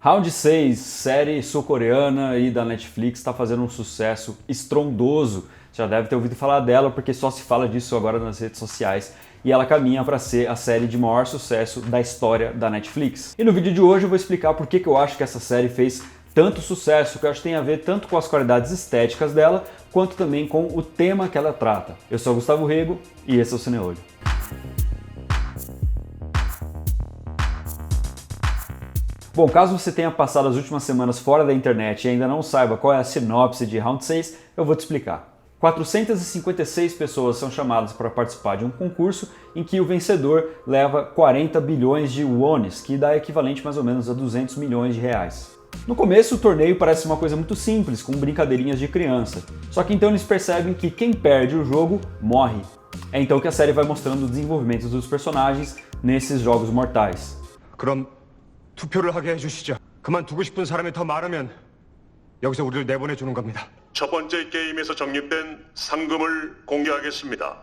Round 6, série sul-coreana e da Netflix, está fazendo um sucesso estrondoso. Já deve ter ouvido falar dela porque só se fala disso agora nas redes sociais. E ela caminha para ser a série de maior sucesso da história da Netflix. E no vídeo de hoje eu vou explicar por que eu acho que essa série fez tanto sucesso, que eu acho que tem a ver tanto com as qualidades estéticas dela, quanto também com o tema que ela trata. Eu sou o Gustavo Rego e esse é o Cineolho. Bom, caso você tenha passado as últimas semanas fora da internet e ainda não saiba qual é a sinopse de Round 6, eu vou te explicar. 456 pessoas são chamadas para participar de um concurso em que o vencedor leva 40 bilhões de wones, que dá equivalente mais ou menos a 200 milhões de reais. No começo, o torneio parece uma coisa muito simples, com brincadeirinhas de criança. Só que então eles percebem que quem perde o jogo morre. É então que a série vai mostrando o desenvolvimento dos personagens nesses jogos mortais. 그럼 투표를 하게 해주시죠. 그만두고 싶은 사람이 더 많으면 여기서 우리를 내보내주는 겁니다. 첫 번째 게임에서 적립된 상금을 공개하겠습니다.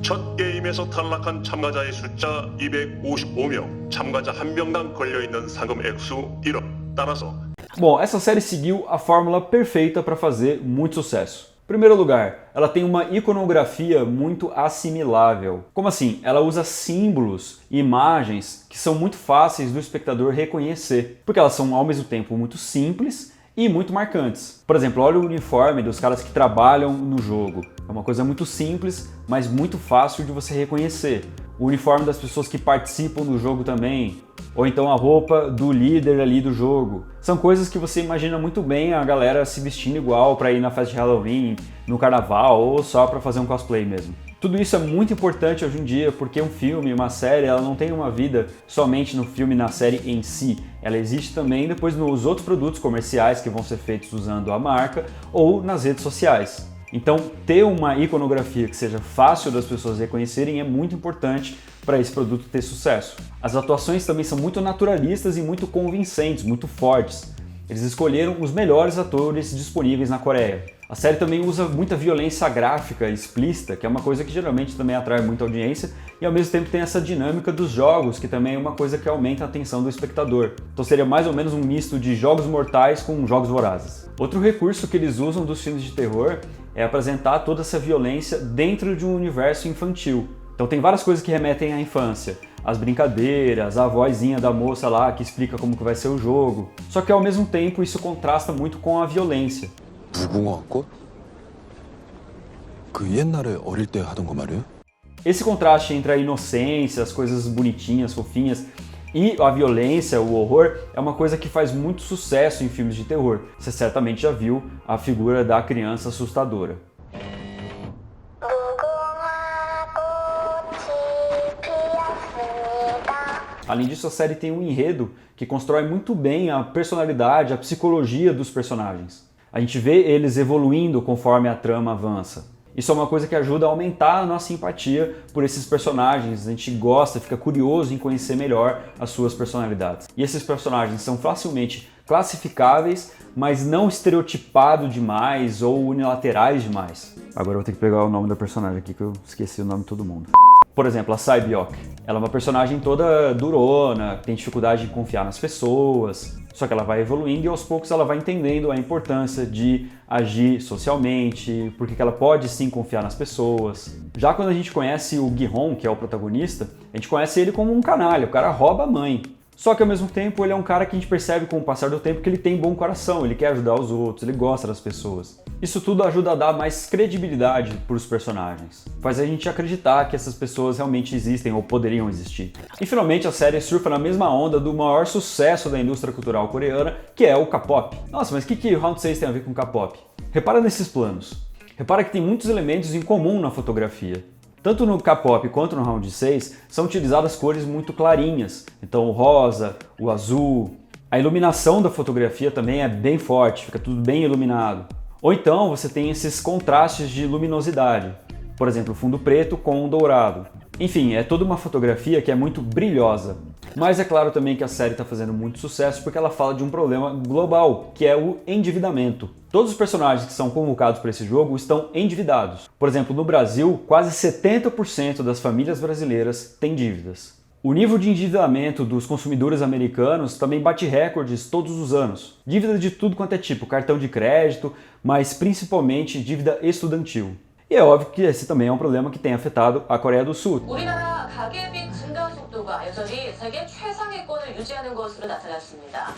첫 게임에서 탈락한 참가자의 숫자 255명, 참가자 한 명당 걸려있는 상금 액수 1억. 따라서 Bom, essa série seguiu a fórmula perfeita para fazer muito sucesso. Em primeiro lugar, ela tem uma iconografia muito assimilável. Como assim? Ela usa símbolos e imagens que são muito fáceis do espectador reconhecer, porque elas são ao mesmo tempo muito simples e muito marcantes. Por exemplo, olha o uniforme dos caras que trabalham no jogo. É uma coisa muito simples, mas muito fácil de você reconhecer. O uniforme das pessoas que participam do jogo também, ou então a roupa do líder ali do jogo. São coisas que você imagina muito bem a galera se vestindo igual para ir na festa de Halloween, no carnaval ou só para fazer um cosplay mesmo. Tudo isso é muito importante hoje em dia porque um filme, uma série, ela não tem uma vida somente no filme e na série em si. Ela existe também depois nos outros produtos comerciais que vão ser feitos usando a marca ou nas redes sociais. Então, ter uma iconografia que seja fácil das pessoas reconhecerem é muito importante para esse produto ter sucesso. As atuações também são muito naturalistas e muito convincentes, muito fortes. Eles escolheram os melhores atores disponíveis na Coreia. A série também usa muita violência gráfica explícita, que é uma coisa que geralmente também atrai muita audiência, e ao mesmo tempo tem essa dinâmica dos jogos, que também é uma coisa que aumenta a atenção do espectador. Então seria mais ou menos um misto de jogos mortais com jogos vorazes. Outro recurso que eles usam dos filmes de terror é apresentar toda essa violência dentro de um universo infantil. Então tem várias coisas que remetem à infância. As brincadeiras, a vozinha da moça lá que explica como que vai ser o jogo. Só que ao mesmo tempo isso contrasta muito com a violência. 무궁화꽃? 그 옛날에 어릴 때 하던 거 말이에요? Esse contraste entre a inocência, as coisas bonitinhas, fofinhas, e a violência, o horror, é uma coisa que faz muito sucesso em filmes de terror. Você certamente já viu a figura da criança assustadora. Além disso, a série tem um enredo que constrói muito bem a personalidade, a psicologia dos personagens. A gente vê eles evoluindo conforme a trama avança. Isso é uma coisa que ajuda a aumentar a nossa empatia por esses personagens. A gente gosta, fica curioso em conhecer melhor as suas personalidades. E esses personagens são facilmente classificáveis, mas não estereotipados demais ou unilaterais demais. Agora eu vou ter que pegar o nome da personagem aqui que eu esqueci o nome de todo mundo. Por exemplo, a Sae-byeok. Ela é uma personagem toda durona, tem dificuldade de confiar nas pessoas, só que ela vai evoluindo e aos poucos ela vai entendendo a importância de agir socialmente, porque ela pode sim confiar nas pessoas. Já quando a gente conhece o Gi-hong, que é o protagonista, a gente conhece ele como um canalha, o cara rouba a mãe. Só que ao mesmo tempo ele é um cara que a gente percebe com o passar do tempo que ele tem bom coração, ele quer ajudar os outros, ele gosta das pessoas. Isso tudo ajuda a dar mais credibilidade para os personagens. Faz a gente acreditar que essas pessoas realmente existem ou poderiam existir. E finalmente a série surfa na mesma onda do maior sucesso da indústria cultural coreana, que é o K-pop. Nossa, mas o que Round 6 tem a ver com K-pop? Repara nesses planos. Repara que tem muitos elementos em comum na fotografia. Tanto no K-pop quanto no Round 6 são utilizadas cores muito clarinhas, então o rosa, o azul. A iluminação da fotografia também é bem forte, fica tudo bem iluminado. Ou então você tem esses contrastes de luminosidade, por exemplo, fundo preto com dourado. Enfim, é toda uma fotografia que é muito brilhosa. Mas é claro também que a série está fazendo muito sucesso porque ela fala de um problema global, que é o endividamento. Todos os personagens que são convocados para esse jogo estão endividados. Por exemplo, no Brasil, quase 70% das famílias brasileiras têm dívidas. O nível de endividamento dos consumidores americanos também bate recordes todos os anos. Dívida de tudo quanto é tipo, cartão de crédito, mas principalmente dívida estudantil. E é óbvio que esse também é um problema que tem afetado a Coreia do Sul. 우리나라 가계비 증가 속도가 여전히 세계 최상위권을 유지하는 것으로 나타났습니다.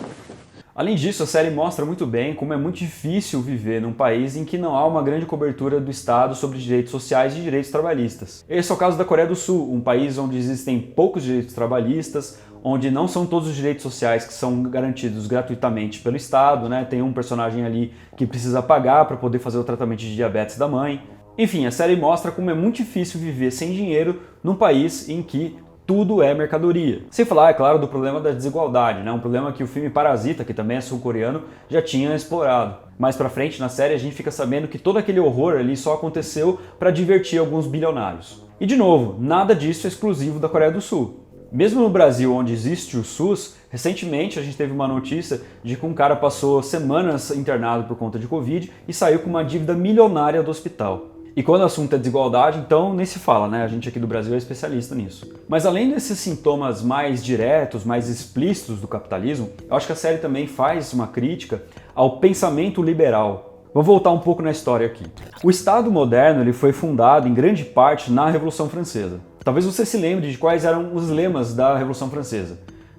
Além disso, a série mostra muito bem como é muito difícil viver num país em que não há uma grande cobertura do Estado sobre direitos sociais e direitos trabalhistas. Esse é o caso da Coreia do Sul, um país onde existem poucos direitos trabalhistas, onde não são todos os direitos sociais que são garantidos gratuitamente pelo Estado, né? Tem um personagem ali que precisa pagar para poder fazer o tratamento de diabetes da mãe. Enfim, a série mostra como é muito difícil viver sem dinheiro num país em que tudo é mercadoria. Sem falar, é claro, do problema da desigualdade, né? Um problema que o filme Parasita, que também é sul-coreano, já tinha explorado. Mais pra frente, na série, a gente fica sabendo que todo aquele horror ali só aconteceu para divertir alguns bilionários. E de novo, nada disso é exclusivo da Coreia do Sul. Mesmo no Brasil, onde existe o SUS, recentemente a gente teve uma notícia de que um cara passou semanas internado por conta de Covid e saiu com uma dívida milionária do hospital. E quando o assunto é desigualdade, então nem se fala, né? A gente aqui do Brasil é especialista nisso. Mas além desses sintomas mais diretos, mais explícitos do capitalismo, eu acho que a série também faz uma crítica ao pensamento liberal. Vou voltar um pouco na história aqui. O Estado moderno ele foi fundado em grande parte na Revolução Francesa. Talvez você se lembre de quais eram os lemas da Revolução Francesa.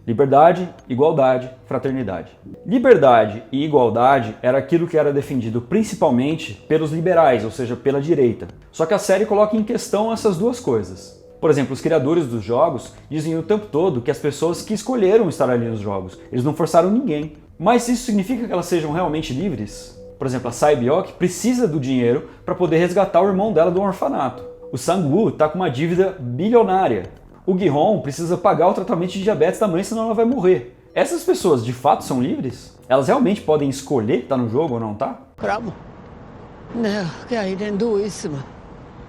Liberdade, igualdade, fraternidade. Liberdade e igualdade era aquilo que era defendido principalmente pelos liberais, ou seja, pela direita. Só que a série coloca em questão essas duas coisas. Por exemplo, os criadores dos jogos dizem o tempo todo que as pessoas que escolheram estar ali nos jogos, eles não forçaram ninguém. Mas isso significa que elas sejam realmente livres? Por exemplo, a Sae-byeok precisa do dinheiro para poder resgatar o irmão dela do orfanato. O Sang-woo está com uma dívida bilionária. O Gi-hong precisa pagar o tratamento de diabetes da mãe, senão ela vai morrer. Essas pessoas de fato são livres? Elas realmente podem escolher estar no jogo ou não tá? 그럼 내가 그냥 이래 누워 있으면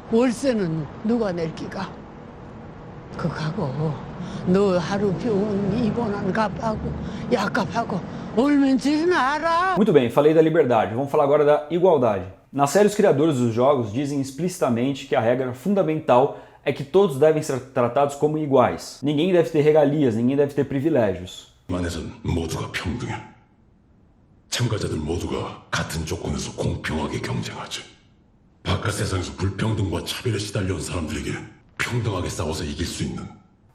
월세는 누가 낼 기가? 그거하고 너 하루 병원 입원한 값하고 약값하고 얼마인지는 알아? Muito bem, falei da liberdade. Vamos falar agora da igualdade. Na série, os criadores dos jogos dizem explicitamente que a regra fundamental é que todos devem ser tratados como iguais. Ninguém deve ter regalias, ninguém deve ter privilégios. 안에선 모두가 평등해. 참가자들 모두가 같은 조건에서 공평하게 경쟁하지. 바깥 세상에서 불평등과 차별에 시달려온 사람들에게 평등하게 싸워서 이길 수 있는.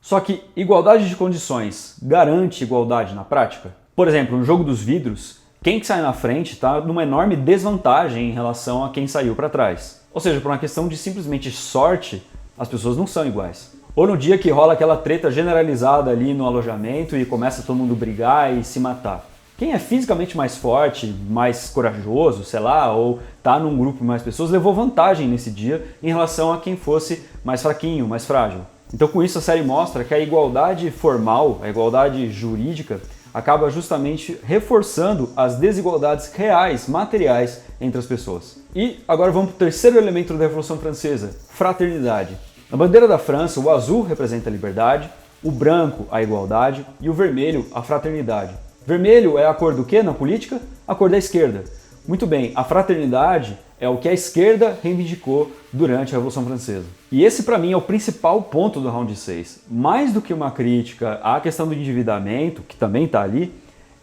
Só que igualdade de condições garante igualdade na prática? Por exemplo, no jogo dos vidros, quem que sai na frente está numa enorme desvantagem em relação a quem saiu para trás. Ou seja, por uma questão de simplesmente sorte, as pessoas não são iguais. Ou no dia que rola aquela treta generalizada ali no alojamento e começa todo mundo brigar e se matar. Quem é fisicamente mais forte, mais corajoso, sei lá, ou tá num grupo de mais pessoas, levou vantagem nesse dia em relação a quem fosse mais fraquinho, mais frágil. Então com isso a série mostra que a igualdade formal, a igualdade jurídica, acaba justamente reforçando as desigualdades reais, materiais entre as pessoas. E agora vamos para o terceiro elemento da Revolução Francesa, fraternidade. Na bandeira da França, o azul representa a liberdade, o branco a igualdade e o vermelho a fraternidade. Vermelho é a cor do quê na política? A cor da esquerda. Muito bem, a fraternidade é o que a esquerda reivindicou durante a Revolução Francesa. E esse para mim é o principal ponto do Round 6. Mais do que uma crítica à questão do endividamento, que também está ali,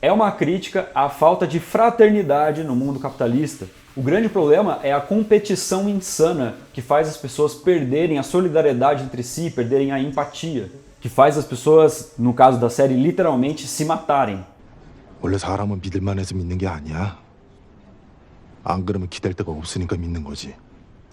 é uma crítica à falta de fraternidade no mundo capitalista. O grande problema é a competição insana que faz as pessoas perderem a solidariedade entre si, perderem a empatia, que faz as pessoas, no caso da série, literalmente se matarem. 원래 사람은 믿을만 해서 믿는 게 아니야. 안 그러면 기댈 데가 없으니까 믿는 거지.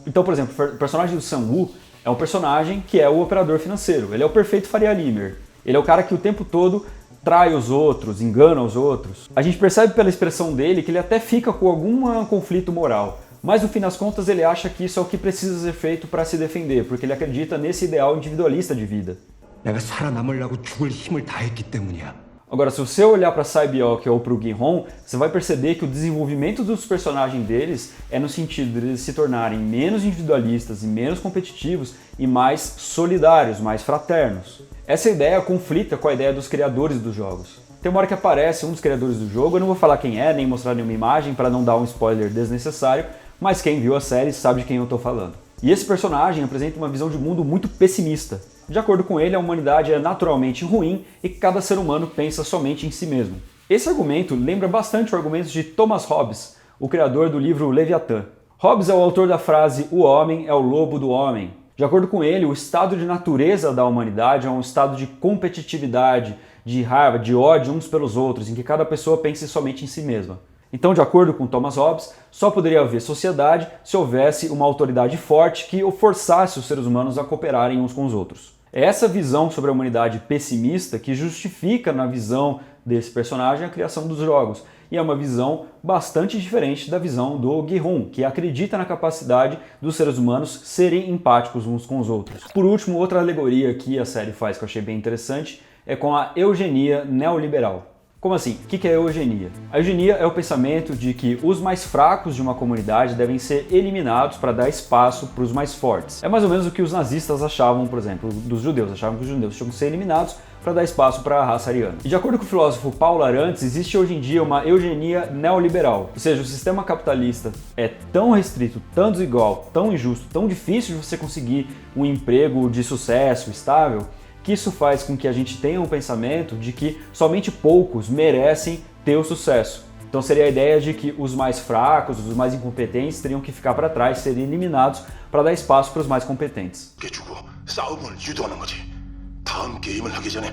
Então, por exemplo, o personagem do Sang-woo é um personagem que é o operador financeiro. Ele é o perfeito Faria Limer. Ele é o cara que o tempo todo trai os outros, engana os outros. A gente percebe pela expressão dele que ele até fica com algum conflito moral. Mas no fim das contas ele acha que isso é o que precisa ser feito para se defender, porque ele acredita nesse ideal individualista de vida. 내가 살아남으려고 죽을 힘을 다했기 때문이야. Agora, se você olhar para Sae-byeok ou para o Gi-hong, você vai perceber que o desenvolvimento dos personagens deles é no sentido de eles se tornarem menos individualistas e menos competitivos e mais solidários, mais fraternos. Essa ideia conflita com a ideia dos criadores dos jogos. Tem uma hora que aparece um dos criadores do jogo, eu não vou falar quem é, nem mostrar nenhuma imagem para não dar um spoiler desnecessário, mas quem viu a série sabe de quem eu estou falando. E esse personagem apresenta uma visão de mundo muito pessimista. De acordo com ele, a humanidade é naturalmente ruim e que cada ser humano pensa somente em si mesmo. Esse argumento lembra bastante o argumento de Thomas Hobbes, o criador do livro Leviatã. Hobbes é o autor da frase "o homem é o lobo do homem". De acordo com ele, o estado de natureza da humanidade é um estado de competitividade, de raiva, de ódio uns pelos outros, em que cada pessoa pense somente em si mesma. Então, de acordo com Thomas Hobbes, só poderia haver sociedade se houvesse uma autoridade forte que forçasse os seres humanos a cooperarem uns com os outros. É essa visão sobre a humanidade pessimista que justifica na visão desse personagem a criação dos jogos. E é uma visão bastante diferente da visão do Gi-hun, que acredita na capacidade dos seres humanos serem empáticos uns com os outros. Por último, outra alegoria que a série faz que eu achei bem interessante é com a eugenia neoliberal. Como assim? O que é eugenia? A eugenia é o pensamento de que os mais fracos de uma comunidade devem ser eliminados para dar espaço para os mais fortes. É mais ou menos o que os nazistas achavam, por exemplo, dos judeus. Achavam que os judeus tinham que ser eliminados para dar espaço para a raça ariana. E de acordo com o filósofo Paulo Arantes, existe hoje em dia uma eugenia neoliberal. Ou seja, o sistema capitalista é tão restrito, tão desigual, tão injusto, tão difícil de você conseguir um emprego de sucesso, estável, que isso faz com que a gente tenha um pensamento de que somente poucos merecem ter o sucesso. Então seria a ideia de que os mais fracos, os mais incompetentes teriam que ficar para trás, serem eliminados para dar espaço para os mais competentes. 주고 싸움을 유도하는 거지. 다음 게임을 하기 전에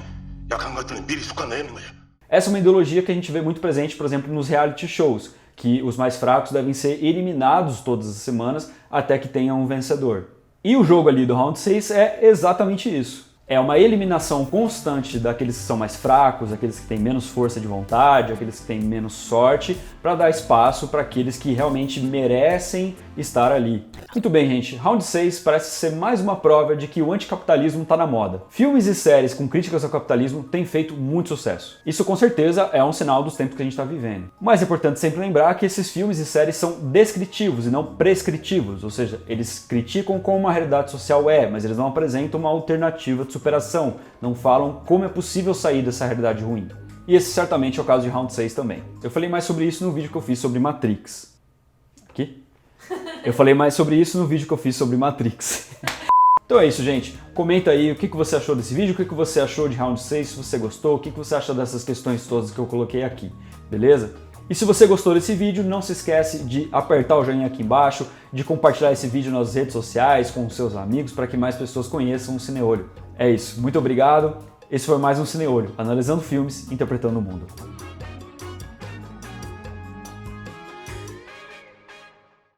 약한 것들은 미리 숟가내는 거야. Essa é uma ideologia que a gente vê muito presente, por exemplo, nos reality shows, que os mais fracos devem ser eliminados todas as semanas até que tenha um vencedor. E o jogo ali do Round 6 é exatamente isso. É uma eliminação constante daqueles que são mais fracos, aqueles que têm menos força de vontade, aqueles que têm menos sorte, para dar espaço para aqueles que realmente merecem estar ali. Muito bem, gente. Round 6 parece ser mais uma prova de que o anticapitalismo está na moda. Filmes e séries com críticas ao capitalismo têm feito muito sucesso. Isso com certeza é um sinal dos tempos que a gente está vivendo. Mas é importante sempre lembrar que esses filmes e séries são descritivos e não prescritivos, ou seja, eles criticam como uma realidade social é, mas eles não apresentam uma alternativa de superação, não falam como é possível sair dessa realidade ruim. E esse certamente é o caso de Round 6 também. Eu falei mais sobre isso no vídeo que eu fiz sobre Matrix. Aqui? Eu falei mais sobre isso no vídeo que eu fiz sobre Matrix. Então é isso, gente. Comenta aí o que você achou desse vídeo, o que você achou de Round 6, se você gostou, o que você acha dessas questões todas que eu coloquei aqui, beleza? E se você gostou desse vídeo, não se esquece de apertar o joinha aqui embaixo, de compartilhar esse vídeo nas redes sociais com os seus amigos para que mais pessoas conheçam o Cineolho. É isso, muito obrigado. Esse foi mais um Cineolho, analisando filmes, interpretando o mundo.